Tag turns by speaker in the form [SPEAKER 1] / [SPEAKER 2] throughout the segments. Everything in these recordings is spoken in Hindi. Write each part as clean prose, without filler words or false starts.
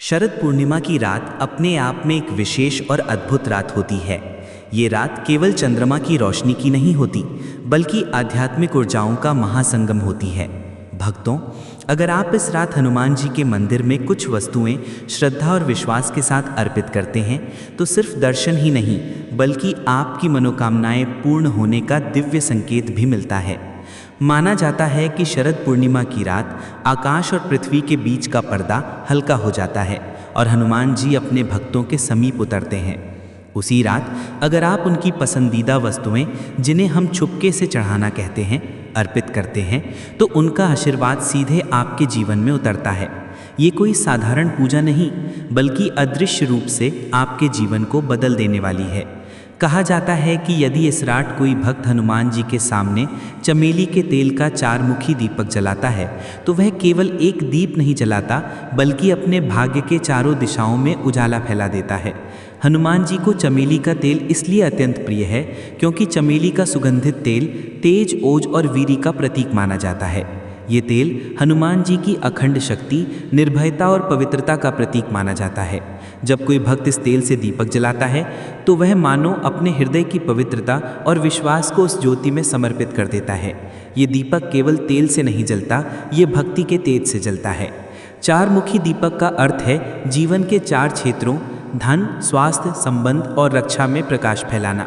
[SPEAKER 1] शरद पूर्णिमा की रात अपने आप में एक विशेष और अद्भुत रात होती है। ये रात केवल चंद्रमा की रोशनी की नहीं होती, बल्कि आध्यात्मिक ऊर्जाओं का महासंगम होती है। भक्तों, अगर आप इस रात हनुमान जी के मंदिर में कुछ वस्तुएं श्रद्धा और विश्वास के साथ अर्पित करते हैं, तो सिर्फ दर्शन ही नहीं, बल्कि आपकी मनोकामनाएं पूर्ण होने का दिव्य संकेत भी मिलता है। माना जाता है कि शरद पूर्णिमा की रात आकाश और पृथ्वी के बीच का पर्दा हल्का हो जाता है और हनुमान जी अपने भक्तों के समीप उतरते हैं। उसी रात अगर आप उनकी पसंदीदा वस्तुएं, जिन्हें हम छुपके से चढ़ाना कहते हैं, अर्पित करते हैं, तो उनका आशीर्वाद सीधे आपके जीवन में उतरता है। ये कोई साधारण पूजा नहीं, बल्कि अदृश्य रूप से आपके जीवन को बदल देने वाली है। कहा जाता है कि यदि इस रात कोई भक्त हनुमान जी के सामने चमेली के तेल का चारमुखी दीपक जलाता है, तो वह केवल एक दीप नहीं जलाता, बल्कि अपने भाग्य के चारों दिशाओं में उजाला फैला देता है। हनुमान जी को चमेली का तेल इसलिए अत्यंत प्रिय है क्योंकि चमेली का सुगंधित तेल तेज, ओज और वीर्य का प्रतीक माना जाता है। ये तेल हनुमान जी की अखंड शक्ति, निर्भयता और पवित्रता का प्रतीक माना जाता है। जब कोई भक्त इस तेल से दीपक जलाता है, तो वह मानो अपने हृदय की पवित्रता और विश्वास को उस ज्योति में समर्पित कर देता है। ये दीपक केवल तेल से नहीं जलता, ये भक्ति के तेज से जलता है। चारमुखी दीपक का अर्थ है जीवन के चार क्षेत्रों, धन, स्वास्थ्य, संबंध और रक्षा में प्रकाश फैलाना।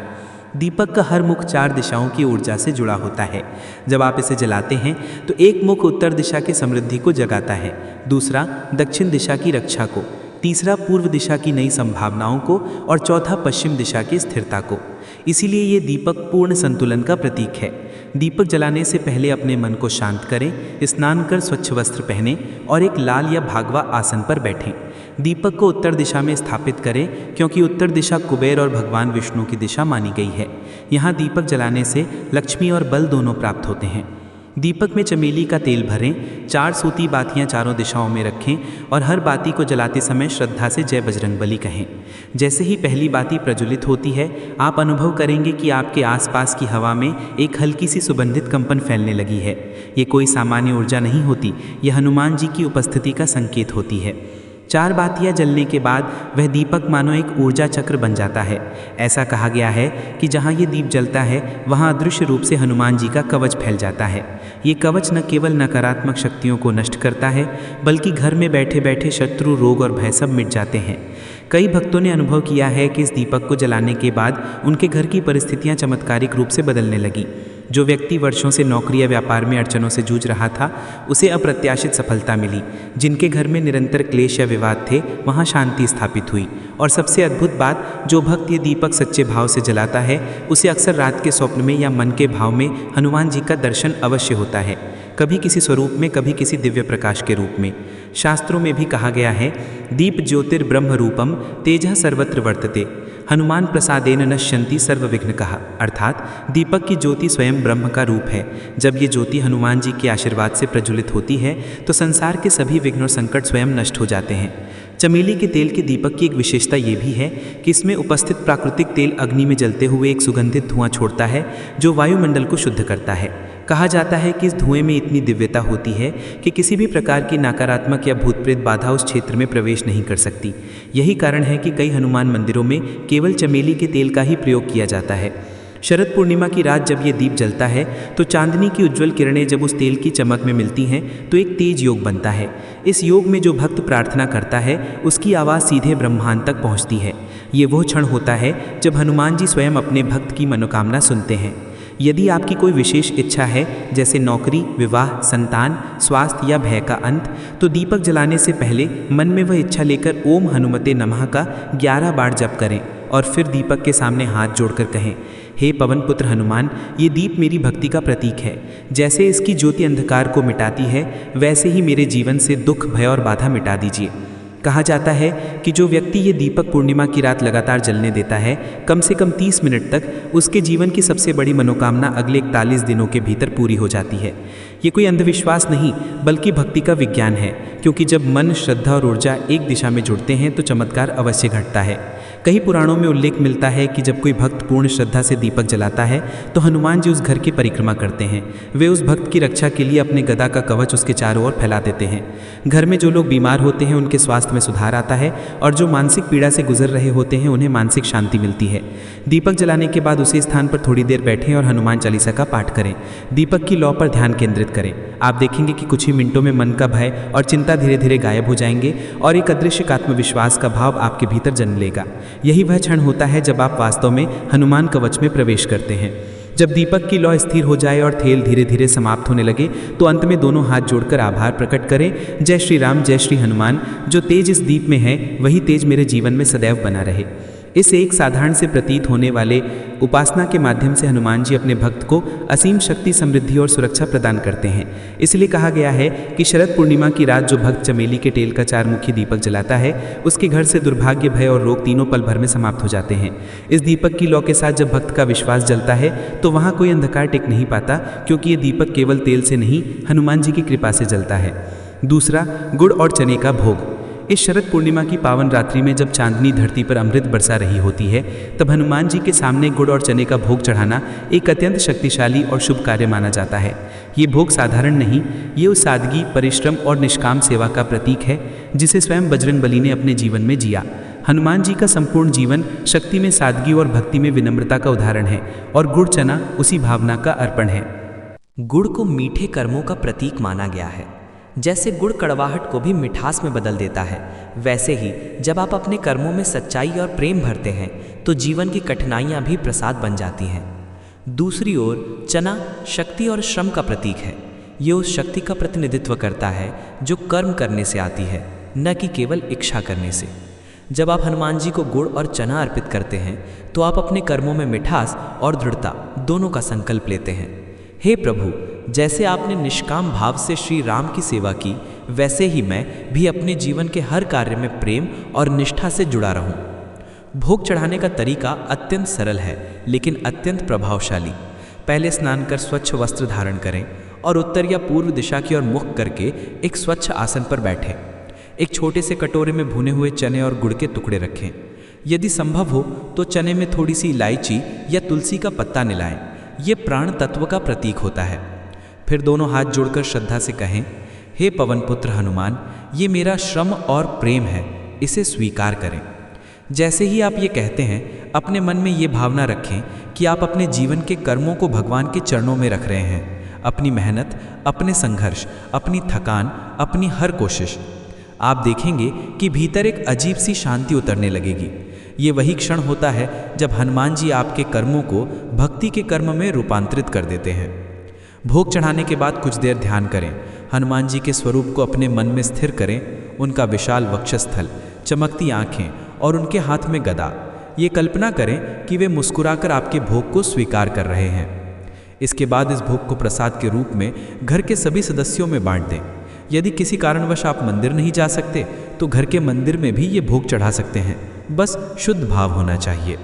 [SPEAKER 1] दीपक का हर मुख चार दिशाओं की ऊर्जा से जुड़ा होता है। जब आप इसे जलाते हैं तो एक मुख उत्तर दिशा की समृद्धि को जगाता है, दूसरा दक्षिण दिशा की रक्षा को, तीसरा पूर्व दिशा की नई संभावनाओं को और चौथा पश्चिम दिशा की स्थिरता को। इसीलिए ये दीपक पूर्ण संतुलन का प्रतीक है। दीपक जलाने से पहले अपने मन को शांत करें, स्नान कर स्वच्छ वस्त्र पहनें और एक लाल या भागवा आसन पर बैठें। दीपक को उत्तर दिशा में स्थापित करें, क्योंकि उत्तर दिशा कुबेर और भगवान विष्णु की दिशा मानी गई है। यहाँ दीपक जलाने से लक्ष्मी और बल दोनों प्राप्त होते हैं। दीपक में चमेली का तेल भरें, 4 सूती बातियां चारों दिशाओं में रखें और हर बाती को जलाते समय श्रद्धा से जय बजरंगबली कहें। जैसे ही पहली बाती प्रज्वलित होती है, आप अनुभव करेंगे कि आपके आसपास की हवा में एक हल्की सी सुगंधित कंपन फैलने लगी है। ये कोई सामान्य ऊर्जा नहीं होती, यह हनुमान जी की उपस्थिति का संकेत होती है। 4 बातियां जलने के बाद वह दीपक मानो एक ऊर्जा चक्र बन जाता है। ऐसा कहा गया है कि जहां ये दीप जलता है, वहां अदृश्य रूप से हनुमान जी का कवच फैल जाता है। ये कवच न केवल नकारात्मक शक्तियों को नष्ट करता है, बल्कि घर में बैठे बैठे शत्रु, रोग और भय सब मिट जाते हैं। कई भक्तों ने अनुभव किया है कि इस दीपक को जलाने के बाद उनके घर की परिस्थितियां चमत्कारिक रूप से बदलने लगी। जो व्यक्ति वर्षों से नौकरी या व्यापार में अड़चनों से जूझ रहा था, उसे अप्रत्याशित सफलता मिली। जिनके घर में निरंतर क्लेश या विवाद थे, वहां शांति स्थापित हुई। और सबसे अद्भुत बात, जो भक्त ये दीपक सच्चे भाव से जलाता है, उसे अक्सर रात के स्वप्न में या मन के भाव में हनुमान जी का दर्शन अवश्य होता है। कभी किसी स्वरूप में, कभी किसी दिव्य प्रकाश के रूप में। शास्त्रों में भी कहा गया है, दीप ज्योतिर्ब्रह्म रूपम तेजः सर्वत्र वर्तते, हनुमान प्रसादेन नश्यन्ति सर्व विघ्न कहा। अर्थात दीपक की ज्योति स्वयं ब्रह्म का रूप है। जब ये ज्योति हनुमान जी के आशीर्वाद से प्रज्वलित होती है, तो संसार के सभी विघ्न और संकट स्वयं नष्ट हो जाते हैं। चमेली के तेल के दीपक की एक विशेषता ये भी है कि इसमें उपस्थित प्राकृतिक तेल अग्नि में जलते हुए एक सुगंधित धुआं छोड़ता है, जो वायुमंडल को शुद्ध करता है। कहा जाता है कि इस धुएं में इतनी दिव्यता होती है कि किसी भी प्रकार की नकारात्मक या भूत प्रेत बाधा उस क्षेत्र में प्रवेश नहीं कर सकती। यही कारण है कि कई हनुमान मंदिरों में केवल चमेली के तेल का ही प्रयोग किया जाता है। शरद पूर्णिमा की रात जब ये दीप जलता है, तो चांदनी की उज्ज्वल किरणें जब उस तेल की चमक में मिलती हैं, तो एक तेज योग बनता है। इस योग में जो भक्त प्रार्थना करता है, उसकी आवाज़ सीधे ब्रह्मांड तक पहुँचती है। ये वो क्षण होता है जब हनुमान जी स्वयं अपने भक्त की मनोकामना सुनते हैं। यदि आपकी कोई विशेष इच्छा है, जैसे नौकरी, विवाह, संतान, स्वास्थ्य या भय का अंत, तो दीपक जलाने से पहले मन में वह इच्छा लेकर ओम हनुमते नमः का 11 बार जप करें और फिर दीपक के सामने हाथ जोड़कर कहें, हे पवन पुत्र हनुमान, ये दीप मेरी भक्ति का प्रतीक है। जैसे इसकी ज्योति अंधकार को मिटाती है, वैसे ही मेरे जीवन से दुख, भय और बाधा मिटा दीजिए। कहा जाता है कि जो व्यक्ति ये दीपक पूर्णिमा की रात लगातार जलने देता है, कम से कम 30 मिनट तक, उसके जीवन की सबसे बड़ी मनोकामना अगले 41 दिनों के भीतर पूरी हो जाती है। ये कोई अंधविश्वास नहीं, बल्कि भक्ति का विज्ञान है, क्योंकि जब मन, श्रद्धा और ऊर्जा एक दिशा में जुड़ते हैं, तो चमत्कार अवश्य घटता है।
[SPEAKER 2] कई पुराणों में उल्लेख मिलता है कि जब कोई भक्त पूर्ण श्रद्धा से दीपक जलाता है तो हनुमान जी उस घर की परिक्रमा करते हैं। वे उस भक्त की रक्षा के लिए अपने गदा का कवच उसके चारों ओर फैला देते हैं। घर में जो लोग बीमार होते हैं उनके स्वास्थ्य में सुधार आता है और जो मानसिक पीड़ा से गुजर रहे होते हैं उन्हें मानसिक शांति मिलती है। दीपक जलाने के बाद उसी स्थान पर थोड़ी देर बैठें और हनुमान चालीसा का पाठ करें। दीपक की लौ पर ध्यान केंद्रित करें। आप देखेंगे कि कुछ ही मिनटों में मन का भय और चिंता धीरे धीरे गायब हो जाएंगे और एक अदृश्य आत्मविश्वास का भाव आपके भीतर जन्म लेगा। यही वह क्षण होता है जब आप वास्तव में हनुमान कवच में प्रवेश करते हैं। जब दीपक की लौ स्थिर हो जाए और तेल धीरे धीरे समाप्त होने लगे तो अंत में दोनों हाथ जोड़कर आभार प्रकट करें। जय श्री राम, जय श्री हनुमान। जो तेज इस दीप में है वही तेज मेरे जीवन में सदैव बना रहे। इस एक साधारण से प्रतीत होने वाले उपासना के माध्यम से हनुमान जी अपने भक्त को असीम शक्ति, समृद्धि और सुरक्षा प्रदान करते हैं। इसलिए कहा गया है कि शरद पूर्णिमा की रात जो भक्त चमेली के तेल का 4 मुखी दीपक जलाता है उसके घर से दुर्भाग्य, भय और रोग तीनों पल भर में समाप्त हो जाते हैं। इस दीपक की लौ के साथ जब भक्त का विश्वास जलता है तो वहाँ कोई अंधकार टिक नहीं पाता, क्योंकि ये दीपक केवल तेल से नहीं, हनुमान जी की कृपा से जलता है। दूसरा, गुड़ और चने का भोग। इस शरद पूर्णिमा की पावन रात्रि में जब चांदनी धरती पर अमृत बरसा रही होती है तब हनुमान जी के सामने गुड़ और चने का भोग चढ़ाना एक अत्यंत शक्तिशाली और शुभ कार्य माना जाता है। ये भोग साधारण नहीं, ये उस सादगी, परिश्रम और निष्काम सेवा का प्रतीक है जिसे स्वयं बजरंगबली ने अपने जीवन में जिया। हनुमान जी का संपूर्ण जीवन शक्ति में सादगी और भक्ति में विनम्रता का उदाहरण है और गुड़ चना उसी भावना का अर्पण है।
[SPEAKER 1] गुड़ को मीठे कर्मों का प्रतीक माना गया है। जैसे गुड़ कड़वाहट को भी मिठास में बदल देता है, वैसे ही जब आप अपने कर्मों में सच्चाई और प्रेम भरते हैं तो जीवन की कठिनाइयाँ भी प्रसाद बन जाती हैं। दूसरी ओर चना शक्ति और श्रम का प्रतीक है। ये उस शक्ति का प्रतिनिधित्व करता है जो कर्म करने से आती है, न कि केवल इच्छा करने से। जब आप हनुमान जी को गुड़ और चना अर्पित करते हैं तो आप अपने कर्मों में मिठास और दृढ़ता दोनों का संकल्प लेते हैं। हे प्रभु, जैसे आपने निष्काम भाव से श्री राम की सेवा की, वैसे ही मैं भी अपने जीवन के हर कार्य में प्रेम और निष्ठा से जुड़ा रहूं। भोग चढ़ाने का तरीका अत्यंत सरल है लेकिन अत्यंत प्रभावशाली। पहले स्नान कर स्वच्छ वस्त्र धारण करें और उत्तर या पूर्व दिशा की ओर मुख करके एक स्वच्छ आसन पर बैठें। एक छोटे से कटोरे में भुने हुए चने और गुड़ के टुकड़े रखें। यदि संभव हो तो चने में थोड़ी सी इलायची या तुलसी का पत्ता मिलाएं। ये प्राण तत्व का प्रतीक होता है। फिर दोनों हाथ जोड़कर श्रद्धा से कहें, हे पवन पुत्र हनुमान, ये मेरा श्रम और प्रेम है, इसे स्वीकार करें। जैसे ही आप ये कहते हैं, अपने मन में ये भावना रखें कि आप अपने जीवन के कर्मों को भगवान के चरणों में रख रहे हैं। अपनी मेहनत, अपने संघर्ष, अपनी थकान, अपनी हर कोशिश। आप देखेंगे कि भीतर एक अजीब सी शांति उतरने लगेगी। ये वही क्षण होता है जब हनुमान जी आपके कर्मों को भक्ति के कर्म में रूपांतरित कर देते हैं। भोग चढ़ाने के बाद कुछ देर ध्यान करें। हनुमान जी के स्वरूप को अपने मन में स्थिर करें। उनका विशाल वक्षस्थल, चमकती आंखें और उनके हाथ में गदा। ये कल्पना करें कि वे मुस्कुराकर आपके भोग को स्वीकार कर रहे हैं। इसके बाद इस भोग को प्रसाद के रूप में घर के सभी सदस्यों में बांट दें। यदि किसी कारणवश आप मंदिर नहीं जा सकते तो घर के मंदिर में भी ये भोग चढ़ा सकते हैं, बस शुद्ध भाव होना चाहिए।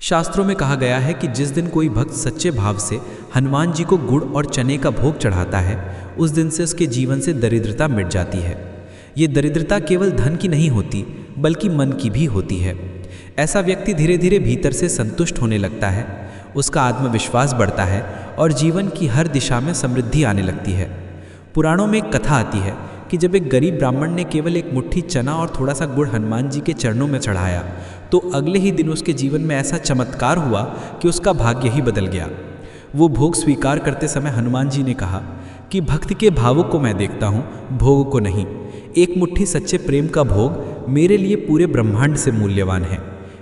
[SPEAKER 1] शास्त्रों में कहा गया है कि जिस दिन कोई भक्त सच्चे भाव से हनुमान जी को गुड़ और चने का भोग चढ़ाता है, उस दिन से उसके जीवन से दरिद्रता मिट जाती है। ये दरिद्रता केवल धन की नहीं होती बल्कि मन की भी होती है। ऐसा व्यक्ति धीरे धीरे भीतर से संतुष्ट होने लगता है, उसका आत्मविश्वास बढ़ता है और जीवन की हर दिशा में समृद्धि आने लगती है। पुराणों में एक कथा आती है कि जब एक गरीब ब्राह्मण ने केवल एक मुट्ठी चना और थोड़ा सा गुड़ हनुमान जी के चरणों में चढ़ाया तो अगले ही दिन उसके जीवन में ऐसा चमत्कार हुआ कि उसका भाग्य ही बदल गया। वो भोग स्वीकार करते समय हनुमान जी ने कहा कि भक्ति के भावों को मैं देखता हूँ, भोग को नहीं। एक मुट्ठी सच्चे प्रेम का भोग मेरे लिए पूरे ब्रह्मांड से मूल्यवान है।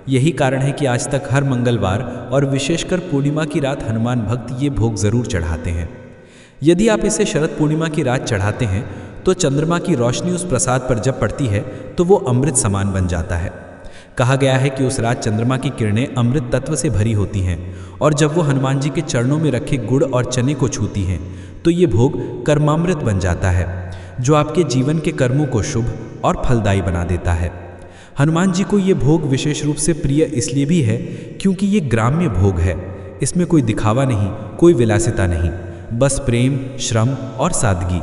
[SPEAKER 1] यही कारण है कि आज तक हर मंगलवार और विशेषकर पूर्णिमा की रात हनुमान भक्त ये भोग जरूर चढ़ाते हैं। यदि आप इसे शरद पूर्णिमा की रात चढ़ाते हैं तो चंद्रमा की रोशनी उस प्रसाद पर जब पड़ती है तो वो अमृत समान बन जाता है। कहा गया है कि उस रात चंद्रमा की किरणें अमृत तत्व से भरी होती हैं और जब वो हनुमान जी के चरणों में रखे गुड़ और चने को छूती हैं तो ये भोग कर्मामृत बन जाता है, जो आपके जीवन के कर्मों को शुभ और फलदायी बना देता है। हनुमान जी को ये भोग विशेष रूप से प्रिय इसलिए भी है क्योंकि ये ग्राम्य भोग है। इसमें कोई दिखावा नहीं, कोई विलासिता नहीं, बस प्रेम, श्रम और सादगी।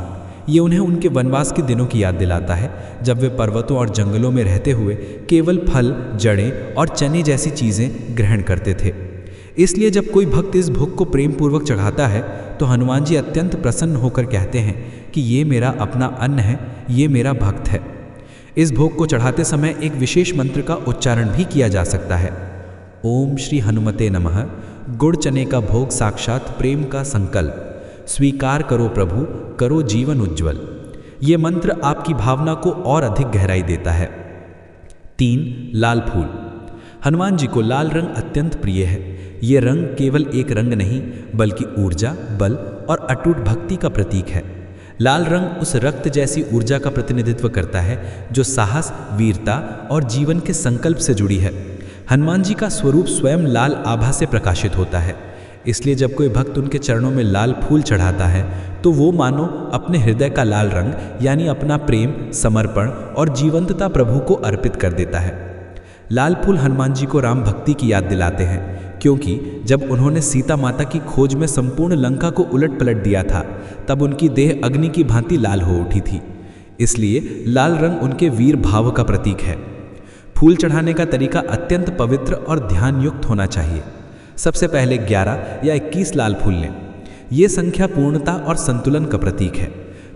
[SPEAKER 2] ये उन्हें उनके वनवास के दिनों की याद दिलाता है, जब वे पर्वतों और जंगलों में रहते हुए केवल फल, जड़ें और चने जैसी चीज़ें ग्रहण करते थे। इसलिए जब कोई भक्त इस भोग को प्रेम पूर्वक चढ़ाता है तो हनुमान जी अत्यंत प्रसन्न होकर कहते हैं कि ये मेरा अपना अन्न है, ये मेरा भक्त है। इस भोग को चढ़ाते समय एक विशेष मंत्र का उच्चारण भी किया जा सकता है। ओम श्री हनुमते नमः। गुड़ चने का भोग साक्षात प्रेम का संकल्प, स्वीकार करो प्रभु, करो जीवन उज्ज्वल। ये मंत्र आपकी भावना को और अधिक गहराई देता है। 3. लाल फूल। हनुमान जी को लाल रंग अत्यंत प्रिय है। ये रंग केवल एक रंग नहीं बल्कि ऊर्जा, बल और अटूट भक्ति का प्रतीक है। लाल रंग उस रक्त जैसी ऊर्जा का प्रतिनिधित्व करता है जो साहस, वीरता और जीवन के संकल्प से जुड़ी है। हनुमान जी का स्वरूप स्वयं लाल आभा से प्रकाशित होता है। इसलिए जब कोई भक्त उनके चरणों में लाल फूल चढ़ाता है तो वो मानो अपने हृदय का लाल रंग यानी अपना प्रेम, समर्पण और जीवंतता प्रभु को अर्पित कर देता है। लाल फूल हनुमान जी को राम भक्ति की याद दिलाते हैं, क्योंकि जब उन्होंने सीता माता की खोज में संपूर्ण लंका को उलट पलट दिया था तब उनकी देह अग्नि की भांति लाल हो उठी थी। इसलिए लाल रंग उनके वीर भाव का प्रतीक है। फूल चढ़ाने का तरीका अत्यंत पवित्र और ध्यान युक्त होना चाहिए। सबसे पहले 11 या 21 लाल फूल लें। ये संख्या पूर्णता और संतुलन का प्रतीक है।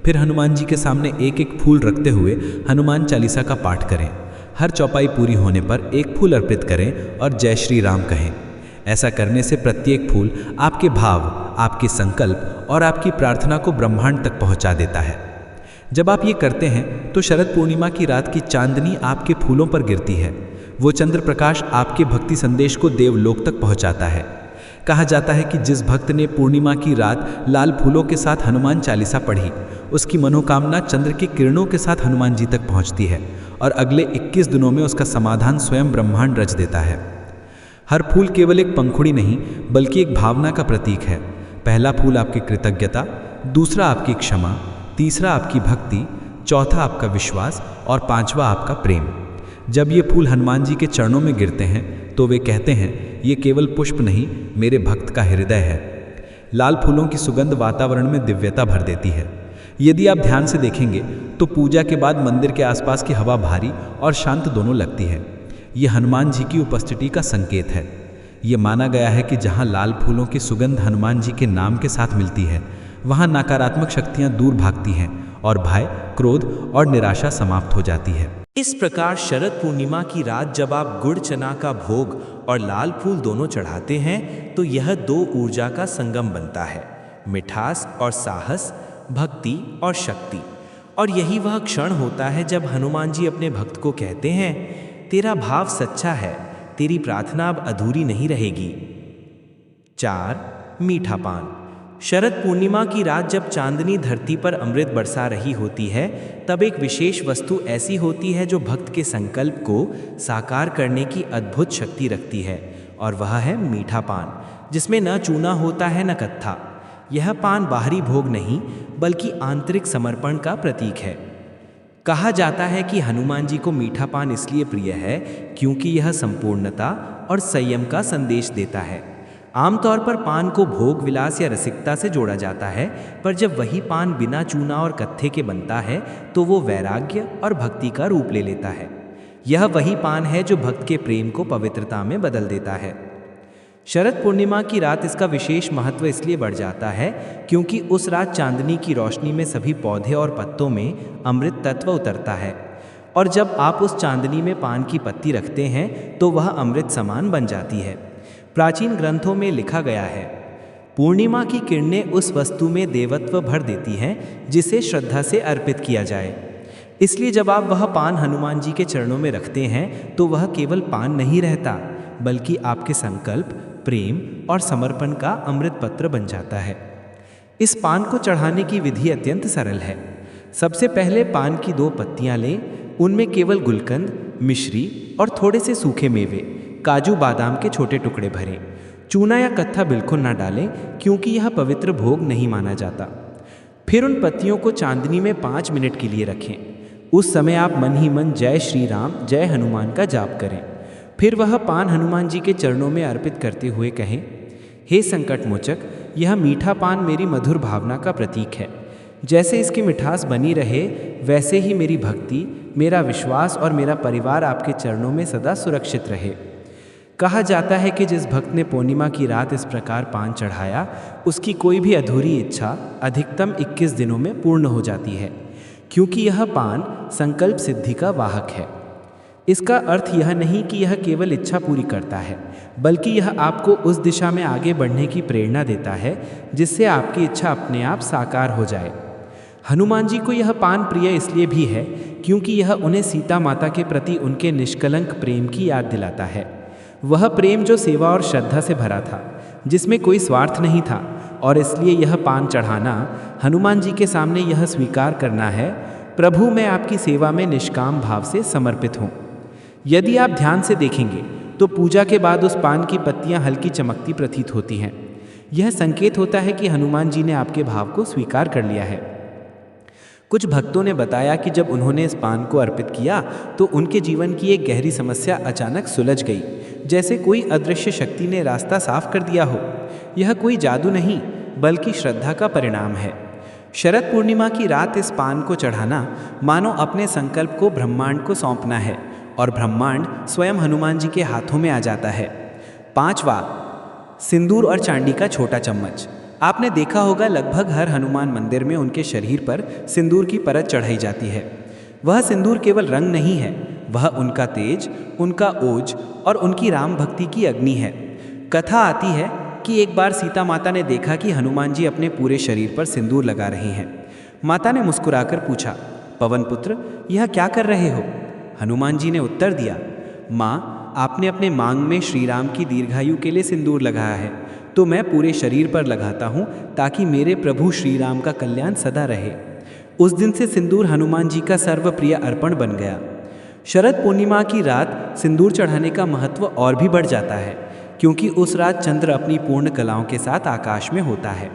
[SPEAKER 2] फिर हनुमान जी के सामने एक एक फूल रखते हुए हनुमान चालीसा का पाठ करें। हर चौपाई पूरी होने पर एक फूल अर्पित करें और जय श्री राम कहें। ऐसा करने से प्रत्येक फूल आपके भाव, आपके संकल्प और आपकी प्रार्थना को ब्रह्मांड तक पहुंचा देता है। जब आप ये करते हैं तो शरद पूर्णिमा की रात की चांदनी आपके फूलों पर गिरती है। वो चंद्र प्रकाश आपके भक्ति संदेश को देवलोक तक पहुंचाता है। कहा जाता है कि जिस भक्त ने पूर्णिमा की रात लाल फूलों के साथ हनुमान चालीसा पढ़ी, उसकी मनोकामना चंद्र की किरणों के साथ हनुमान जी तक पहुंचती है और अगले 21 दिनों में उसका समाधान स्वयं ब्रह्मांड रच देता है। हर फूल केवल एक पंखुड़ी नहीं बल्कि एक भावना का प्रतीक है। पहला फूल आपकी कृतज्ञता, दूसरा आपकी क्षमा, तीसरा आपकी भक्ति, चौथा आपका विश्वास और पांचवा आपका प्रेम। जब ये फूल हनुमान जी के चरणों में गिरते हैं तो वे कहते हैं, ये केवल पुष्प नहीं, मेरे भक्त का हृदय है। लाल फूलों की सुगंध वातावरण में दिव्यता भर देती है। यदि आप ध्यान से देखेंगे तो पूजा के बाद मंदिर के आसपास की हवा भारी और शांत दोनों लगती है। ये हनुमान जी की उपस्थिति का संकेत है। ये माना गया है कि जहाँ लाल फूलों की सुगंध हनुमान जी के नाम के साथ मिलती है, वहाँ नकारात्मक शक्तियाँ दूर भागती हैं और भय, क्रोध और निराशा समाप्त हो जाती है।
[SPEAKER 1] इस प्रकार शरद पूर्णिमा की रात जब आप गुड़ चना का भोग और लाल फूल दोनों चढ़ाते हैं तो यह दो ऊर्जा का संगम बनता है, मिठास और साहस, भक्ति और शक्ति। और यही वह क्षण होता है जब हनुमान जी अपने भक्त को कहते हैं, तेरा भाव सच्चा है, तेरी प्रार्थना अब अधूरी नहीं रहेगी। 4. मीठा पान। शरद पूर्णिमा की रात जब चांदनी धरती पर अमृत बरसा रही होती है तब एक विशेष वस्तु ऐसी होती है जो भक्त के संकल्प को साकार करने की अद्भुत शक्ति रखती है, और वह है मीठा पान, जिसमें न चूना होता है न कत्था। यह पान बाहरी भोग नहीं बल्कि आंतरिक समर्पण का प्रतीक है। कहा जाता है कि हनुमान जी को मीठा पान इसलिए प्रिय है क्योंकि यह संपूर्णता और संयम का संदेश देता है। आमतौर पर पान को भोग विलास या रसिकता से जोड़ा जाता है, पर जब वही पान बिना चूना और कत्थे के बनता है तो वो वैराग्य और भक्ति का रूप ले लेता है। यह वही पान है जो भक्त के प्रेम को पवित्रता में बदल देता है। शरद पूर्णिमा की रात इसका विशेष महत्व इसलिए बढ़ जाता है क्योंकि उस रात चांदनी की रोशनी में सभी पौधे और पत्तों में अमृत तत्व उतरता है, और जब आप उस चांदनी में पान की पत्ती रखते हैं तो वह अमृत समान बन जाती है। प्राचीन ग्रंथों में लिखा गया है, पूर्णिमा की किरणें उस वस्तु में देवत्व भर देती हैं जिसे श्रद्धा से अर्पित किया जाए। इसलिए जब आप वह पान हनुमान जी के चरणों में रखते हैं तो वह केवल पान नहीं रहता बल्कि आपके संकल्प, प्रेम और समर्पण का अमृत पत्र बन जाता है। इस पान को चढ़ाने की विधि अत्यंत सरल है। सबसे पहले पान की 2 पत्तियां लें, उनमें केवल गुलकंद, मिश्री और थोड़े से सूखे मेवे, काजू बादाम के छोटे टुकड़े भरें। चूना या कत्था बिल्कुल ना डालें क्योंकि यह पवित्र भोग नहीं माना जाता। फिर उन पत्तियों को चांदनी में 5 मिनट के लिए रखें। उस समय आप मन ही मन जय श्री राम, जय हनुमान का जाप करें। फिर वह पान हनुमान जी के चरणों में अर्पित करते हुए कहें, हे संकट मोचक, यह मीठा पान मेरी मधुर भावना का प्रतीक है।
[SPEAKER 2] जैसे इसकी मिठास बनी रहे, वैसे ही मेरी भक्ति, मेरा विश्वास और मेरा परिवार आपके चरणों में सदा सुरक्षित रहे। कहा जाता है कि जिस भक्त ने पूर्णिमा की रात इस प्रकार पान चढ़ाया, उसकी कोई भी अधूरी इच्छा अधिकतम 21 दिनों में पूर्ण हो जाती है, क्योंकि यह पान संकल्प सिद्धि का वाहक है। इसका अर्थ यह नहीं कि यह केवल इच्छा पूरी करता है, बल्कि यह आपको उस दिशा में आगे बढ़ने की प्रेरणा देता है जिससे आपकी इच्छा अपने आप साकार हो जाए। हनुमान जी को यह पान प्रिय इसलिए भी है क्योंकि यह उन्हें सीता माता के प्रति उनके निष्कलंक प्रेम की याद दिलाता है। वह प्रेम जो सेवा और श्रद्धा से भरा था, जिसमें कोई स्वार्थ नहीं था, और इसलिए यह पान चढ़ाना हनुमान जी के सामने यह स्वीकार करना है, प्रभु मैं आपकी सेवा में निष्काम भाव से समर्पित हूँ। यदि आप ध्यान से देखेंगे तो पूजा के बाद उस पान की पत्तियां हल्की चमकती प्रतीत होती हैं। यह संकेत होता है कि हनुमान जी ने आपके भाव को स्वीकार कर लिया है। कुछ भक्तों ने बताया कि जब उन्होंने इस पान को अर्पित किया तो उनके जीवन की एक गहरी समस्या अचानक सुलझ गई, जैसे कोई अदृश्य शक्ति ने रास्ता साफ कर दिया हो। यह कोई जादू नहीं, बल्कि श्रद्धा का परिणाम है। शरद पूर्णिमा की रात इस पान को चढ़ाना मानो अपने संकल्प को ब्रह्मांड को सौंपना है, और ब्रह्मांड स्वयं हनुमान जी के हाथों में आ जाता है। 5वां, सिंदूर और चांदी का छोटा चम्मच। आपने देखा होगा लगभग हर हनुमान मंदिर में उनके शरीर पर सिंदूर की परत चढ़ाई जाती है। वह सिंदूर केवल रंग नहीं है, वह उनका तेज, उनका ओज और उनकी राम भक्ति की अग्नि है। कथा आती है कि एक बार सीता माता ने देखा कि हनुमान जी अपने पूरे शरीर पर सिंदूर लगा रहे हैं। माता ने मुस्कुराकर पूछा, पवन पुत्र, यह क्या कर रहे हो? हनुमान जी ने उत्तर दिया, माँ, आपने अपने मांग में श्री राम की दीर्घायु के लिए सिंदूर लगाया है, तो मैं पूरे शरीर पर लगाता हूँ ताकि मेरे प्रभु श्री राम का कल्याण सदा रहे। उस दिन से सिंदूर हनुमान जी का सर्वप्रिय अर्पण बन गया। शरद पूर्णिमा की रात सिंदूर चढ़ाने का महत्व और भी बढ़ जाता है, क्योंकि उस रात चंद्र अपनी पूर्ण कलाओं के साथ आकाश में होता है।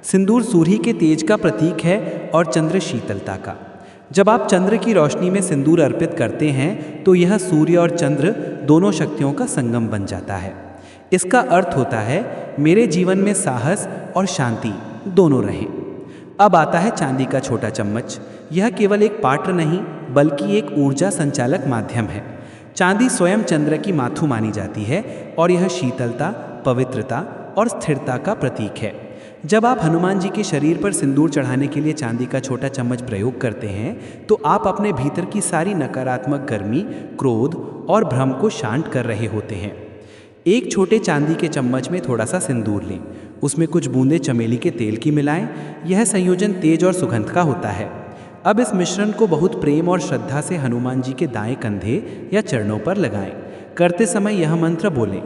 [SPEAKER 2] सिंदूर सूर्य के तेज का प्रतीक है और चंद्र शीतलता का। जब आप चंद्र की रोशनी में सिंदूर अर्पित करते हैं तो यह सूर्य और चंद्र दोनों शक्तियों का संगम बन जाता है। इसका अर्थ होता है मेरे जीवन में साहस और शांति दोनों रहें। अब आता है चांदी का छोटा चम्मच। यह केवल एक पात्र नहीं, बल्कि एक ऊर्जा संचालक माध्यम है। चांदी स्वयं चंद्र की माथु मानी जाती है और यह शीतलता, पवित्रता और स्थिरता का प्रतीक है। जब आप हनुमान जी के शरीर पर सिंदूर चढ़ाने के लिए चांदी का छोटा चम्मच प्रयोग करते हैं तो आप अपने भीतर की सारी नकारात्मक गर्मी, क्रोध और भ्रम को शांत कर रहे होते हैं। एक छोटे चांदी के चम्मच में थोड़ा सा सिंदूर लें, उसमें कुछ बूंदे चमेली के तेल की मिलाएं। यह संयोजन तेज और सुगंध का होता है। अब इस मिश्रण को बहुत प्रेम और श्रद्धा से हनुमान जी के दाएं कंधे या चरणों पर लगाएं। करते समय यह मंत्र बोलें,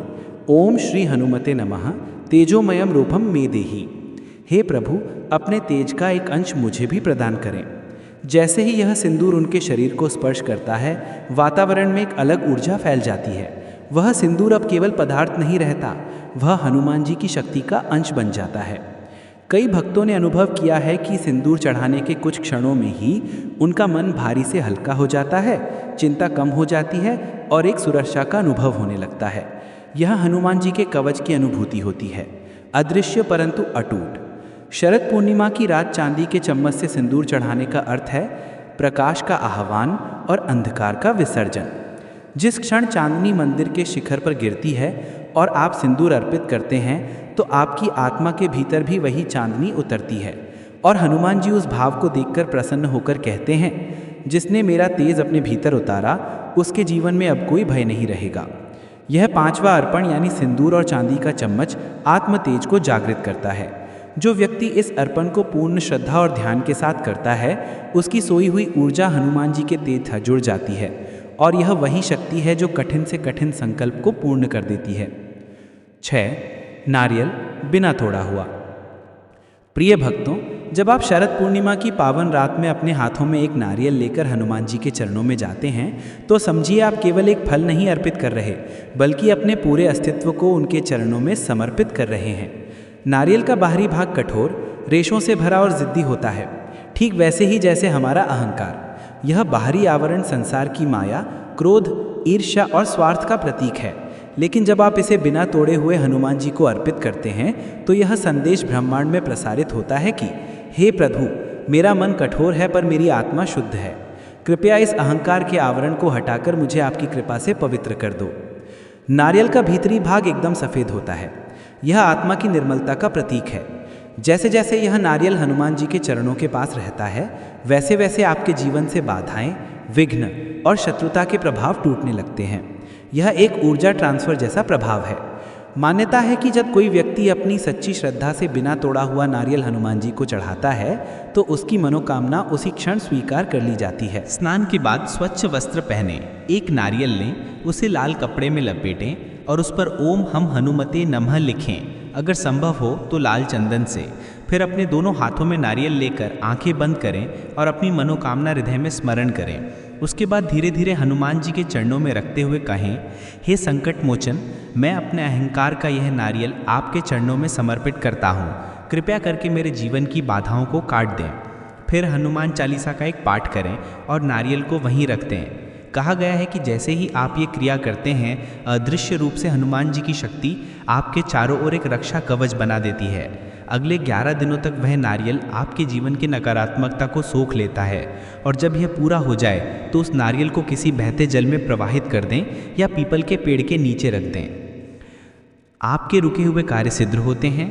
[SPEAKER 2] ओम श्री हनुमते नमः तेजोमयम रूपम मे देहि। हे प्रभु, अपने तेज का एक अंश मुझे भी प्रदान करें। जैसे ही यह सिंदूर उनके शरीर को स्पर्श करता है, वातावरण में एक अलग ऊर्जा फैल जाती है। वह सिंदूर अब केवल पदार्थ नहीं रहता, वह हनुमान जी की शक्ति का अंश बन जाता है। कई भक्तों ने अनुभव किया है कि सिंदूर चढ़ाने के कुछ क्षणों में ही उनका मन भारी से हल्का हो जाता है, चिंता कम हो जाती है और एक सुरक्षा का अनुभव होने लगता है। यह हनुमान जी के कवच की अनुभूति होती है, अदृश्य परंतु अटूट। शरद पूर्णिमा की रात चांदी के चम्मच से सिंदूर चढ़ाने का अर्थ है प्रकाश का आह्वान और अंधकार का विसर्जन। जिस क्षण चांदनी मंदिर के शिखर पर गिरती है और आप सिंदूर अर्पित करते हैं तो आपकी आत्मा के भीतर भी वही चांदनी उतरती है और हनुमान जी उस भाव को देखकर प्रसन्न होकर कहते हैं, जिसने मेरा तेज अपने भीतर उतारा उसके जीवन में अब कोई भय नहीं रहेगा। यह 5वां अर्पण यानी सिंदूर और चांदी का चम्मच आत्म तेज को जागृत करता है। जो व्यक्ति इस अर्पण को पूर्ण श्रद्धा और ध्यान के साथ करता है, उसकी सोई हुई ऊर्जा हनुमान जी के तेज से जुड़ जाती है और यह वही शक्ति है जो कठिन से कठिन संकल्प को पूर्ण कर देती है। 6. नारियल बिना तोड़ा हुआ। प्रिय भक्तों, जब आप शरद पूर्णिमा की पावन रात में अपने हाथों में एक नारियल लेकर हनुमान जी के चरणों में जाते हैं तो समझिए आप केवल एक फल नहीं अर्पित कर रहे, बल्कि अपने पूरे अस्तित्व को उनके चरणों में समर्पित कर रहे हैं। नारियल का बाहरी भाग कठोर, रेशों से भरा और जिद्दी होता है, ठीक वैसे ही जैसे हमारा अहंकार। यह बाहरी आवरण संसार की माया, क्रोध, ईर्ष्या और स्वार्थ का प्रतीक है। लेकिन जब आप इसे बिना तोड़े हुए हनुमान जी को अर्पित करते हैं तो यह संदेश ब्रह्मांड में प्रसारित होता है कि हे प्रभु, मेरा मन कठोर है पर मेरी आत्मा शुद्ध है। कृपया इस अहंकार के आवरण को हटाकर मुझे आपकी कृपा से पवित्र कर दो। नारियल का भीतरी भाग एकदम सफ़ेद होता है। यह आत्मा की निर्मलता का प्रतीक है। जैसे जैसे यह नारियल हनुमान जी के चरणों के पास रहता है, वैसे वैसे आपके जीवन से बाधाएं, विघ्न और शत्रुता के प्रभाव टूटने लगते हैं। यह एक ऊर्जा ट्रांसफर जैसा प्रभाव है। मान्यता है कि जब कोई व्यक्ति अपनी सच्ची श्रद्धा से बिना तोड़ा हुआ नारियल हनुमान जी को चढ़ाता है तो उसकी मनोकामना उसी क्षण स्वीकार कर ली जाती है।
[SPEAKER 3] स्नान के बाद स्वच्छ वस्त्र पहने, एक नारियल लें, उसे लाल कपड़े में लपेटें और उस पर ओम हम हनुमते नमः लिखें। अगर संभव हो तो लाल चंदन से। फिर अपने दोनों हाथों में नारियल लेकर आंखें बंद करें और अपनी मनोकामना हृदय में स्मरण करें। उसके बाद धीरे धीरे हनुमान जी के चरणों में रखते हुए कहें, हे संकट मोचन, मैं अपने अहंकार का यह नारियल आपके चरणों में समर्पित करता हूँ। कृपया करके मेरे जीवन की बाधाओं को काट दें। फिर हनुमान चालीसा का एक पाठ करें और नारियल को वहीं रख दें। कहा गया है कि जैसे ही आप ये क्रिया करते हैं, अदृश्य रूप से हनुमान जी की शक्ति आपके चारों ओर एक रक्षा कवच बना देती है। अगले 11 दिनों तक वह नारियल आपके जीवन की नकारात्मकता को सोख लेता है और जब यह पूरा हो जाए तो उस नारियल को किसी बहते जल में प्रवाहित कर दें या पीपल के पेड़ के नीचे रख दें। आपके रुके हुए कार्य सिद्ध होते हैं।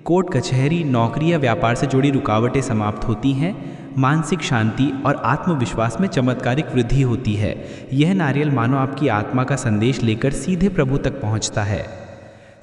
[SPEAKER 3] कोर्ट कचहरी, नौकरी या व्यापार से जुड़ी रुकावटें समाप्त होती हैं। मानसिक शांति और आत्मविश्वास में चमत्कारिक वृद्धि होती है। यह नारियल मानो आपकी आत्मा का संदेश लेकर सीधे प्रभु तक पहुंचता है।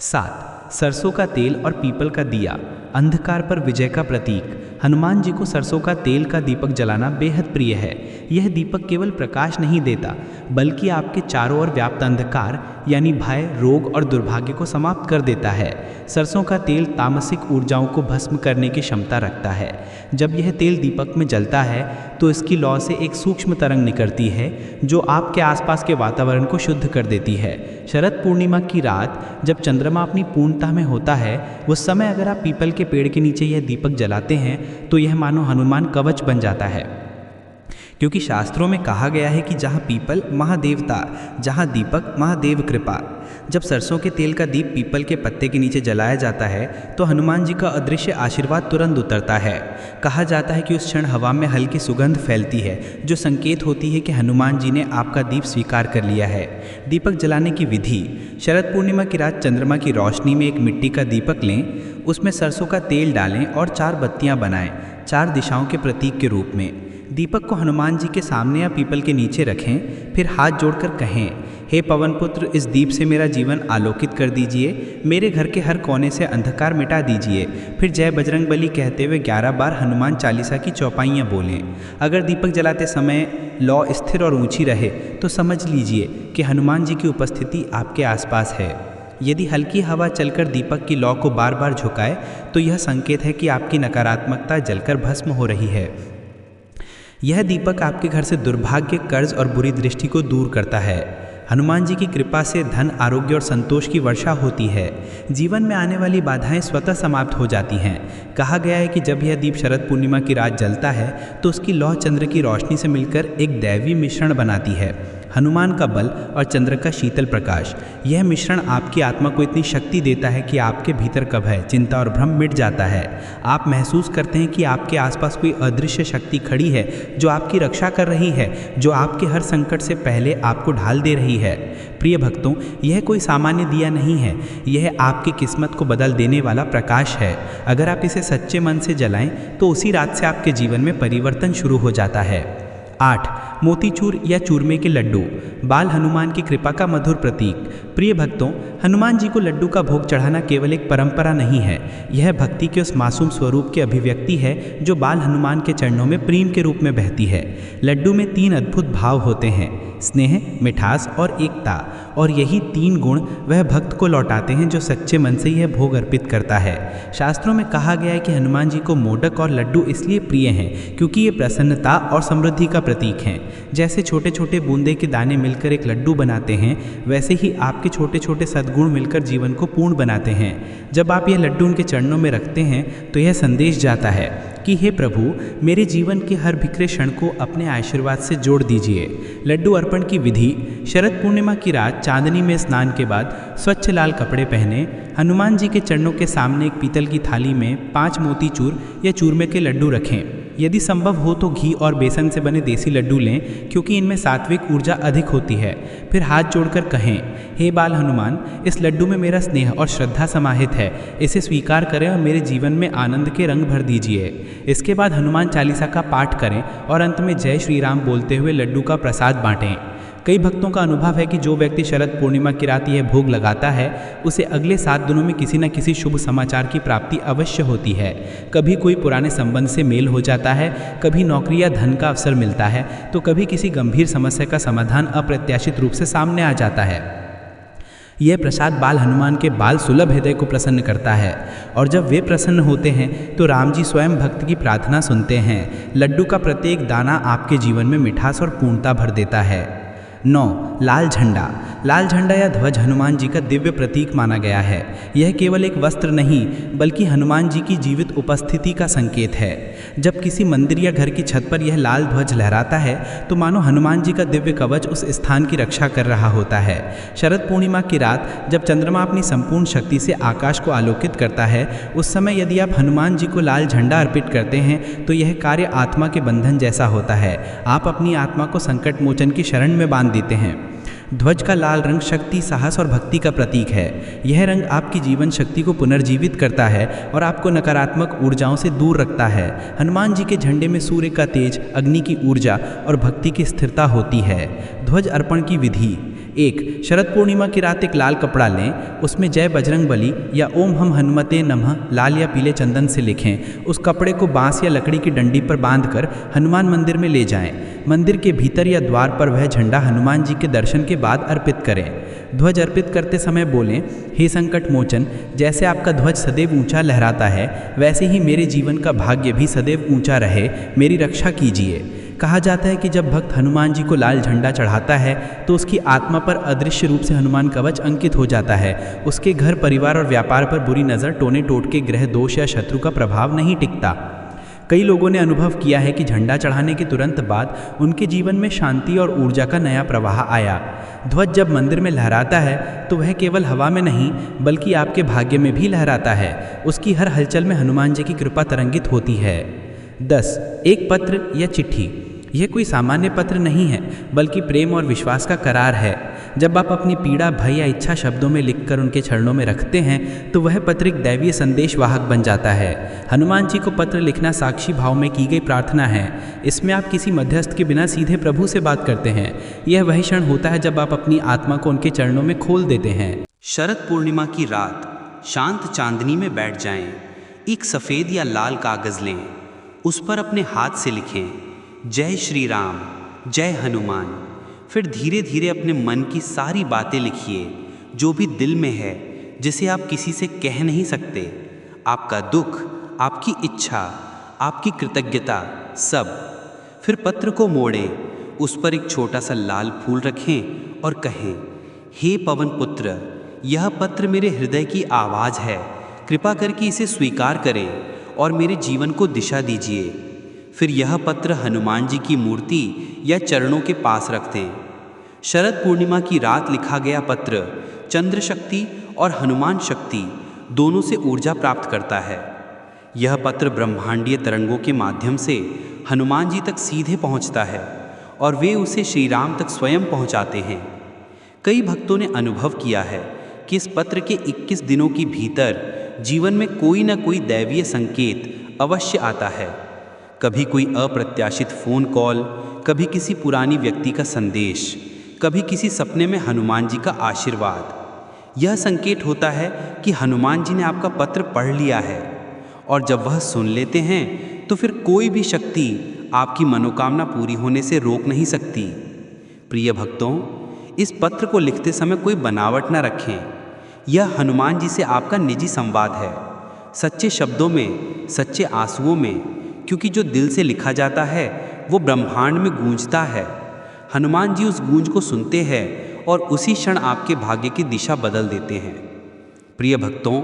[SPEAKER 3] 7. सरसों का तेल और पीपल का दिया, अंधकार पर विजय का प्रतीक। हनुमान जी को सरसों का तेल का दीपक जलाना बेहद प्रिय है। यह दीपक केवल प्रकाश नहीं देता, बल्कि आपके चारों ओर व्याप्त अंधकार यानी भय, रोग और दुर्भाग्य को समाप्त कर देता है। सरसों का तेल तामसिक ऊर्जाओं को भस्म करने की क्षमता रखता है। जब यह तेल दीपक में जलता है तो इसकी लौ से एक सूक्ष्म तरंग निकलती है जो आपके आसपास के वातावरण को शुद्ध कर देती है। शरद पूर्णिमा की रात जब चंद्रमा अपनी पूर्णता में होता है, उस समय अगर आप पीपल के पेड़ के नीचे यह दीपक जलाते हैं तो यह मानो हनुमान कवच बन जाता है। क्योंकि शास्त्रों में कहा गया है कि जहाँ पीपल महादेवता, जहाँ दीपक महादेव कृपा। जब सरसों के तेल का दीप पीपल के पत्ते के नीचे जलाया जाता है तो हनुमान जी का अदृश्य आशीर्वाद तुरंत उतरता है। कहा जाता है कि उस क्षण हवा में हल्की सुगंध फैलती है जो संकेत होती है कि हनुमान जी ने आपका दीप स्वीकार कर लिया है। दीपक जलाने की विधि। शरद पूर्णिमा की रात चंद्रमा की रोशनी में एक मिट्टी का दीपक लें, उसमें सरसों का तेल डालें और 4 बत्तियां बनाएं, 4 दिशाओं के प्रतीक के रूप में। दीपक को हनुमान जी के सामने या पीपल के नीचे रखें। फिर हाथ जोड़कर कहें, हे पवन पुत्र, इस दीप से मेरा जीवन आलोकित कर दीजिए, मेरे घर के हर कोने से अंधकार मिटा दीजिए। फिर जय बजरंग बली कहते हुए 11 बार हनुमान चालीसा की चौपाइयाँ बोलें। अगर दीपक जलाते समय लौ स्थिर और ऊंची रहे तो समझ लीजिए कि हनुमान जी की उपस्थिति आपके आसपास है। यदि हल्की हवा चलकर दीपक की लौ को बार बार झुकाए तो यह संकेत है कि आपकी नकारात्मकता जलकर भस्म हो रही है। यह दीपक आपके घर से दुर्भाग्य, कर्ज और बुरी दृष्टि को दूर करता है। हनुमान जी की कृपा से धन, आरोग्य और संतोष की वर्षा होती है। जीवन में आने वाली बाधाएं स्वतः समाप्त हो जाती हैं। कहा गया है कि जब यह दीप शरद पूर्णिमा की रात जलता है तो उसकी लौ चंद्र की रोशनी से मिलकर एक दैवी मिश्रण बनाती है। हनुमान का बल और चंद्र का शीतल प्रकाश। यह मिश्रण आपकी आत्मा को इतनी शक्ति देता है कि आपके भीतर का भय, चिंता और भ्रम मिट जाता है। आप महसूस करते हैं कि आपके आसपास कोई अदृश्य शक्ति खड़ी है जो आपकी रक्षा कर रही है, जो आपके हर संकट से पहले आपको ढाल दे रही है। प्रिय भक्तों, यह कोई सामान्य दिया नहीं है, यह आपकी किस्मत को बदल देने वाला प्रकाश है। अगर आप इसे सच्चे मन से जलाएं तो उसी रात से आपके जीवन में परिवर्तन शुरू हो जाता है। 8. मोतीचूर या चूरमे के लड्डू, बाल हनुमान की कृपा का मधुर प्रतीक। प्रिय भक्तों, हनुमान जी को लड्डू का भोग चढ़ाना केवल एक परंपरा नहीं है, यह भक्ति के उस मासूम स्वरूप की अभिव्यक्ति है जो बाल हनुमान के चरणों में प्रेम के रूप में बहती है। लड्डू में 3 अद्भुत भाव होते हैं, स्नेह, मिठास और एकता, और यही 3 गुण वह भक्त को लौटाते हैं जो सच्चे मन से यह भोग अर्पित करता है। शास्त्रों में कहा गया है कि हनुमान जी को मोदक और लड्डू इसलिए प्रिय हैं क्योंकि ये प्रसन्नता और समृद्धि का प्रतीक हैं। जैसे छोटे छोटे बूंदे के दाने मिलकर एक लड्डू बनाते हैं, वैसे ही आपके छोटे छोटे सद्गुण मिलकर जीवन को पूर्ण बनाते हैं। जब आप यह लड्डू उनके चरणों में रखते हैं तो यह संदेश जाता है कि हे प्रभु, मेरे जीवन के हर बिखरे क्षण को अपने आशीर्वाद से जोड़ दीजिए। लड्डू अर्पण की विधि। शरद पूर्णिमा की रात चांदनी में स्नान के बाद स्वच्छ लाल कपड़े पहने हनुमान जी के चरणों के सामने एक पीतल की थाली में 5 मोतीचूर या चूरमे के लड्डू रखें। यदि संभव हो तो घी और बेसन से बने देसी लड्डू लें, क्योंकि इनमें सात्विक ऊर्जा अधिक होती है। फिर हाथ जोड़कर कहें, हे बाल हनुमान, इस लड्डू में मेरा स्नेह और श्रद्धा समाहित है, इसे स्वीकार करें और मेरे जीवन में आनंद के रंग भर दीजिए। इसके बाद हनुमान चालीसा का पाठ करें और अंत में जय श्री राम बोलते हुए लड्डू का प्रसाद बांटें। कई भक्तों का अनुभव है कि जो व्यक्ति शरद पूर्णिमा की रात यह भोग लगाता है, उसे अगले 7 दिनों में किसी न किसी शुभ समाचार की प्राप्ति अवश्य होती है। कभी कोई पुराने संबंध से मेल हो जाता है, कभी नौकरी या धन का अवसर मिलता है, तो कभी किसी गंभीर समस्या का समाधान अप्रत्याशित रूप से सामने आ जाता है। यह प्रसाद बाल हनुमान के बाल सुलभ हृदय को प्रसन्न करता है, और जब वे प्रसन्न होते हैं तो राम जी स्वयं भक्त की प्रार्थना सुनते हैं। लड्डू का प्रत्येक दाना आपके जीवन में मिठास और पूर्णता भर देता है। 9. लाल झंडा। लाल झंडा या ध्वज हनुमान जी का दिव्य प्रतीक माना गया है। यह केवल एक वस्त्र नहीं, बल्कि हनुमान जी की जीवित उपस्थिति का संकेत है। जब किसी मंदिर या घर की छत पर यह लाल ध्वज लहराता है, तो मानो हनुमान जी का दिव्य कवच उस स्थान की रक्षा कर रहा होता है। शरद पूर्णिमा की रात जब चंद्रमा अपनी संपूर्ण शक्ति से आकाश को आलोकित करता है, उस समय यदि आप हनुमान जी को लाल झंडा अर्पित करते हैं, तो यह कार्य आत्मा के बंधन जैसा होता है। आप अपनी आत्मा को संकट मोचन की शरण में बांध देते हैं। ध्वज का लाल रंग शक्ति, साहस और भक्ति का प्रतीक है। यह रंग आपकी जीवन शक्ति को पुनर्जीवित करता है और आपको नकारात्मक ऊर्जाओं से दूर रखता है। हनुमान जी के झंडे में सूर्य का तेज, अग्नि की ऊर्जा और भक्ति की स्थिरता होती है। ध्वज अर्पण की विधि। 1. शरद पूर्णिमा की रात एक लाल कपड़ा लें, उसमें जय बजरंग बली या ओम हम हनुमते नमः लाल या पीले चंदन से लिखें। उस कपड़े को बांस या लकड़ी की डंडी पर बांधकर हनुमान मंदिर में ले जाएं। मंदिर के भीतर या द्वार पर वह झंडा हनुमान जी के दर्शन के बाद अर्पित करें। ध्वज अर्पित करते समय बोलें, हे संकट मोचन, जैसे आपका ध्वज सदैव ऊंचा लहराता है, वैसे ही मेरे जीवन का भाग्य भी सदैव ऊंचा रहे, मेरी रक्षा कीजिए। कहा जाता है कि जब भक्त हनुमान जी को लाल झंडा चढ़ाता है, तो उसकी आत्मा पर अदृश्य रूप से हनुमान कवच अंकित हो जाता है। उसके घर, परिवार और व्यापार पर बुरी नज़र, टोने टोटके, ग्रह दोष या शत्रु का प्रभाव नहीं टिकता। कई लोगों ने अनुभव किया है कि झंडा चढ़ाने के तुरंत बाद उनके जीवन में शांति और ऊर्जा का नया प्रवाह आया। ध्वज जब मंदिर में लहराता है, तो वह केवल हवा में नहीं, बल्कि आपके भाग्य में भी लहराता है। उसकी हर हलचल में हनुमान जी की कृपा तरंगित होती है। 10. एक पत्र या चिट्ठी। यह कोई सामान्य पत्र नहीं है, बल्कि प्रेम और विश्वास का करार है। जब आप अपनी पीड़ा, भय या इच्छा शब्दों में लिखकर उनके चरणों में रखते हैं, तो वह पत्र एक दैवीय संदेश वाहक बन जाता है। हनुमान जी को पत्र लिखना साक्षी भाव में की गई प्रार्थना है। इसमें आप किसी मध्यस्थ के बिना सीधे प्रभु से बात करते हैं। यह वही क्षण होता है जब आप अपनी आत्मा को उनके चरणों में खोल देते हैं।
[SPEAKER 1] शरद पूर्णिमा की रात शांत चांदनी में बैठ जाएं। एक सफ़ेद या लाल कागज़ लें, उस पर अपने हाथ से लिखें, जय श्री राम, जय हनुमान। फिर धीरे धीरे अपने मन की सारी बातें लिखिए, जो भी दिल में है, जिसे आप किसी से कह नहीं सकते। आपका दुख, आपकी इच्छा, आपकी कृतज्ञता, सब। फिर पत्र को मोड़ें, उस पर एक छोटा सा लाल फूल रखें और कहें, हे पवन पुत्र, यह पत्र मेरे हृदय की आवाज़ है, कृपा करके इसे स्वीकार करें और मेरे जीवन को दिशा दीजिए। फिर यह पत्र हनुमान जी की मूर्ति या चरणों के पास रख दें। शरद पूर्णिमा की रात लिखा गया पत्र चंद्र शक्ति और हनुमान शक्ति दोनों से ऊर्जा प्राप्त करता है। यह पत्र ब्रह्मांडीय तरंगों के माध्यम से हनुमान जी तक सीधे पहुंचता है और वे उसे श्री राम तक स्वयं पहुंचाते हैं। कई भक्तों ने अनुभव किया है कि इस पत्र के 21 दिनों के भीतर जीवन में कोई न कोई दैवीय संकेत अवश्य आता है। कभी कोई अप्रत्याशित फ़ोन कॉल, कभी किसी पुरानी व्यक्ति का संदेश, कभी किसी सपने में हनुमान जी का आशीर्वाद। यह संकेत होता है कि हनुमान जी ने आपका पत्र पढ़ लिया है, और जब वह सुन लेते हैं तो फिर कोई भी शक्ति आपकी मनोकामना पूरी होने से रोक नहीं सकती। प्रिय भक्तों, इस पत्र को लिखते समय कोई बनावट न रखें। यह हनुमान जी से आपका निजी संवाद है, सच्चे शब्दों में, सच्चे आंसुओं में, क्योंकि जो दिल से लिखा जाता है वो ब्रह्मांड में गूंजता है। हनुमान जी उस गूंज को सुनते हैं और उसी क्षण आपके भाग्य की दिशा बदल देते हैं। प्रिय भक्तों,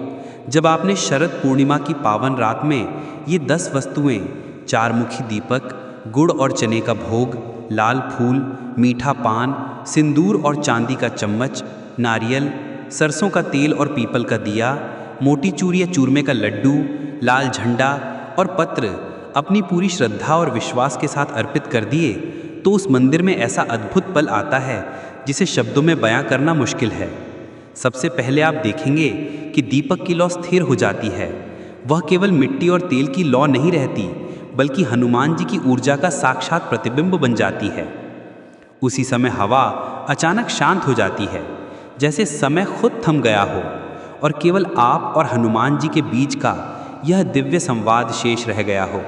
[SPEAKER 1] जब आपने शरद पूर्णिमा की पावन रात में ये 10 वस्तुएं, 4 मुखी दीपक, गुड़ और चने का भोग, लाल फूल, मीठा पान, सिंदूर और चांदी का चम्मच, नारियल, सरसों का तेल और पीपल का दिया, मोटी चूर या चूरमे का लड्डू, लाल झंडा और पत्र
[SPEAKER 2] अपनी पूरी श्रद्धा और विश्वास के साथ अर्पित कर दिए तो उस मंदिर में ऐसा अद्भुत पल आता है जिसे शब्दों में बयां करना मुश्किल है। सबसे पहले आप देखेंगे कि दीपक की लौ स्थिर हो जाती है। वह केवल मिट्टी और तेल की लौ नहीं रहती, बल्कि हनुमान जी की ऊर्जा का साक्षात प्रतिबिंब बन जाती है। उसी समय हवा अचानक शांत हो जाती है, जैसे समय खुद थम गया हो और केवल आप और हनुमान जी के बीच का यह दिव्य संवाद शेष रह गया हो।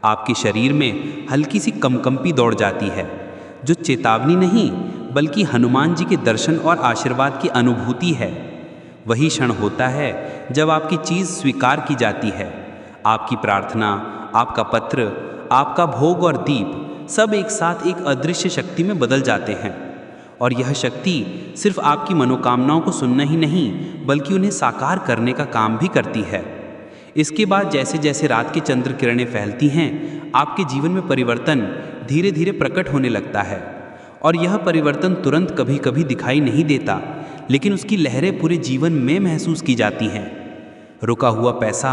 [SPEAKER 2] आपके शरीर में हल्की सी कंपी दौड़ जाती है, जो चेतावनी नहीं बल्कि हनुमान जी के दर्शन और आशीर्वाद की अनुभूति है। वही क्षण होता है जब आपकी चीज़ स्वीकार की जाती है। आपकी प्रार्थना, आपका पत्र, आपका भोग और दीप सब एक साथ एक अदृश्य शक्ति में बदल जाते हैं। और यह शक्ति सिर्फ आपकी मनोकामनाओं को सुनना ही नहीं बल्कि उन्हें साकार करने का काम भी करती है। इसके बाद जैसे जैसे रात की चंद्र किरणें फैलती हैं, आपके जीवन में परिवर्तन धीरे धीरे प्रकट होने लगता है। और यह परिवर्तन तुरंत कभी कभी दिखाई नहीं देता, लेकिन उसकी लहरें पूरे जीवन में महसूस की जाती हैं। रुका हुआ पैसा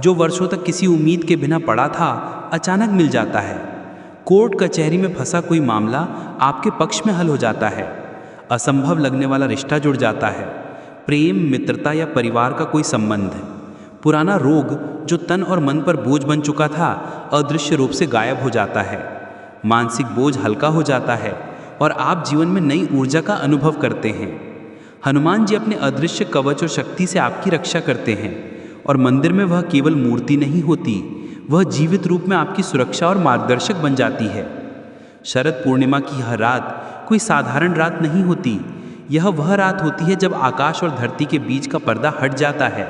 [SPEAKER 2] जो वर्षों तक किसी उम्मीद के बिना पड़ा था, अचानक मिल जाता है। कोर्ट कचहरी में फंसा कोई मामला आपके पक्ष में हल हो जाता है। असंभव लगने वाला रिश्ता जुड़ जाता है। प्रेम, मित्रता या परिवार का कोई संबंध। पुराना रोग जो तन और मन पर बोझ बन चुका था, अदृश्य रूप से गायब हो जाता है। मानसिक बोझ हल्का हो जाता है और आप जीवन में नई ऊर्जा का अनुभव करते हैं। हनुमान जी अपने अदृश्य कवच और शक्ति से आपकी रक्षा करते हैं और मंदिर में वह केवल मूर्ति नहीं होती, वह जीवित रूप में आपकी सुरक्षा और मार्गदर्शक बन जाती है। शरद पूर्णिमा की यह रात कोई साधारण रात नहीं होती। यह वह रात होती है जब आकाश और धरती के बीच का पर्दा हट जाता है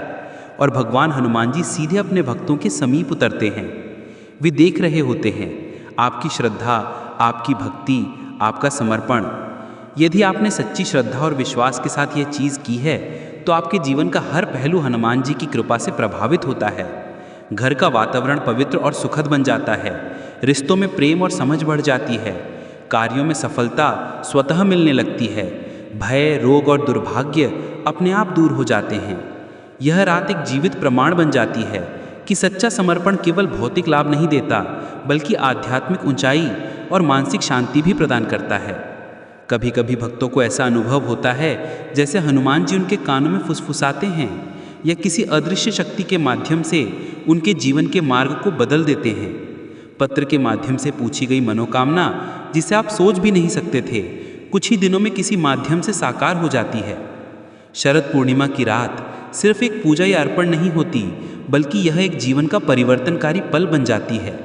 [SPEAKER 2] और भगवान हनुमान जी सीधे अपने भक्तों के समीप उतरते हैं। वे देख रहे होते हैं आपकी श्रद्धा, आपकी भक्ति, आपका समर्पण। यदि आपने सच्ची श्रद्धा और विश्वास के साथ यह चीज़ की है तो आपके जीवन का हर पहलू हनुमान जी की कृपा से प्रभावित होता है। घर का वातावरण पवित्र और सुखद बन जाता है। रिश्तों में प्रेम और समझ बढ़ जाती है। कार्यों में सफलता स्वतः मिलने लगती है। भय, रोग और दुर्भाग्य अपने आप दूर हो जाते हैं। यह रात एक जीवित प्रमाण बन जाती है कि सच्चा समर्पण केवल भौतिक लाभ नहीं देता बल्कि आध्यात्मिक ऊंचाई और मानसिक शांति भी प्रदान करता है। कभी कभी भक्तों को ऐसा अनुभव होता है जैसे हनुमान जी उनके कानों में फुसफुसाते हैं या किसी अदृश्य शक्ति के माध्यम से उनके जीवन के मार्ग को बदल देते हैं। पत्र के माध्यम से पूछी गई मनोकामना जिसे आप सोच भी नहीं सकते थे, कुछ ही दिनों में किसी माध्यम से साकार हो जाती है। शरद पूर्णिमा की रात सिर्फ एक पूजा या अर्पण नहीं होती, बल्कि यह एक जीवन का परिवर्तनकारी पल बन जाती है।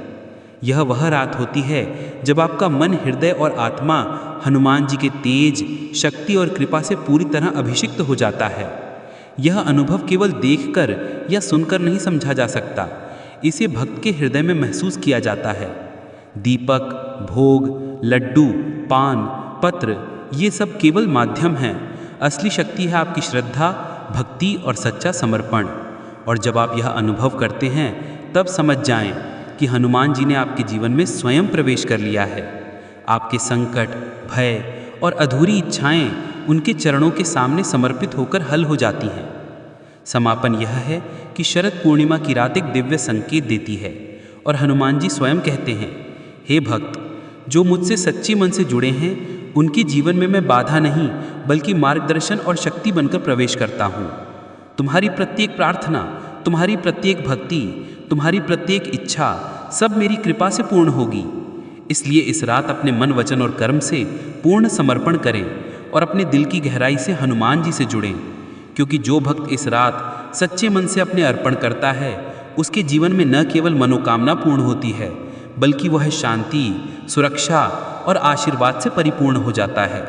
[SPEAKER 2] यह वह रात होती है जब आपका मन, हृदय और आत्मा हनुमान जी के तेज, शक्ति और कृपा से पूरी तरह अभिषिक्त हो जाता है। यह अनुभव केवल देखकर या सुनकर नहीं समझा जा सकता, इसे भक्त के हृदय में महसूस किया जाता है। दीपक, भोग, लड्डू, पान, पत्र, ये सब केवल माध्यम हैं। असली शक्ति है आपकी श्रद्धा, भक्ति और सच्चा समर्पण। और जब आप यह अनुभव करते हैं तब समझ जाएं कि हनुमान जी ने आपके जीवन में स्वयं प्रवेश कर लिया है। आपके संकट, भय और अधूरी इच्छाएं उनके चरणों के सामने समर्पित होकर हल हो जाती हैं। समापन यह है कि शरद पूर्णिमा की रात एक दिव्य संकेत देती है और हनुमान जी स्वयं कहते हैं, हे भक्त, जो मुझसे सच्ची मन से जुड़े हैं उनके जीवन में मैं बाधा नहीं बल्कि मार्गदर्शन और शक्ति बनकर प्रवेश करता हूँ। तुम्हारी प्रत्येक प्रार्थना, तुम्हारी प्रत्येक भक्ति, तुम्हारी प्रत्येक इच्छा सब मेरी कृपा से पूर्ण होगी। इसलिए इस रात अपने मन, वचन और कर्म से पूर्ण समर्पण करें और अपने दिल की गहराई से हनुमान जी से जुड़ें, क्योंकि जो भक्त इस रात सच्चे मन से अपने अर्पण करता है उसके जीवन में न केवल मनोकामना पूर्ण होती है बल्कि वह शांति, सुरक्षा और आशीर्वाद से परिपूर्ण हो जाता है।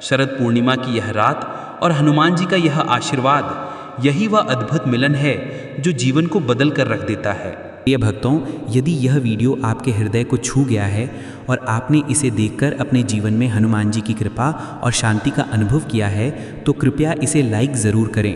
[SPEAKER 2] शरद पूर्णिमा की यह रात और हनुमान जी का यह आशीर्वाद, यही वह अद्भुत मिलन है जो जीवन को बदल कर रख देता है। प्रिय भक्तों, यदि यह वीडियो आपके हृदय को छू गया है और आपने इसे देखकर अपने जीवन में हनुमान जी की कृपा और शांति का अनुभव किया है तो कृपया इसे लाइक ज़रूर करें।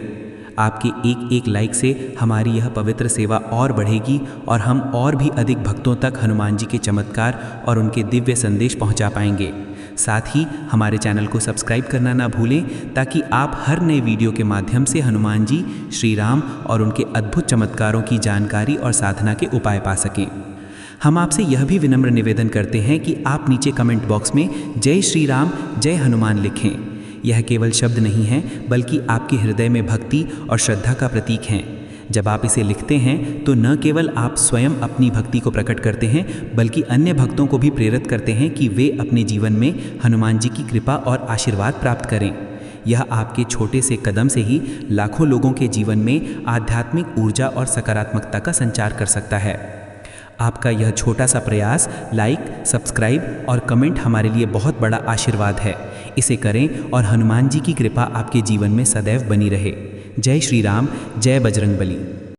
[SPEAKER 2] आपके एक एक लाइक से हमारी यह पवित्र सेवा और बढ़ेगी और हम और भी अधिक भक्तों तक हनुमान जी के चमत्कार और उनके दिव्य संदेश पहुंचा पाएंगे। साथ ही हमारे चैनल को सब्सक्राइब करना ना भूलें ताकि आप हर नए वीडियो के माध्यम से हनुमान जी, श्री राम और उनके अद्भुत चमत्कारों की जानकारी और साधना के उपाय पा सकें। हम आपसे यह भी विनम्र निवेदन करते हैं कि आप नीचे कमेंट बॉक्स में जय श्री राम, जय हनुमान लिखें। यह केवल शब्द नहीं है, बल्कि आपके हृदय में भक्ति और श्रद्धा का प्रतीक हैं। जब आप इसे लिखते हैं तो न केवल आप स्वयं अपनी भक्ति को प्रकट करते हैं, बल्कि अन्य भक्तों को भी प्रेरित करते हैं कि वे अपने जीवन में हनुमान जी की कृपा और आशीर्वाद प्राप्त करें। यह आपके छोटे से कदम से ही लाखों लोगों के जीवन में आध्यात्मिक ऊर्जा और सकारात्मकता का संचार कर सकता है। आपका यह छोटा सा प्रयास, लाइक, सब्सक्राइब और कमेंट हमारे लिए बहुत बड़ा आशीर्वाद है। इसे करें और हनुमान जी की कृपा आपके जीवन में सदैव बनी रहे। जय श्री राम, जय बजरंगबली।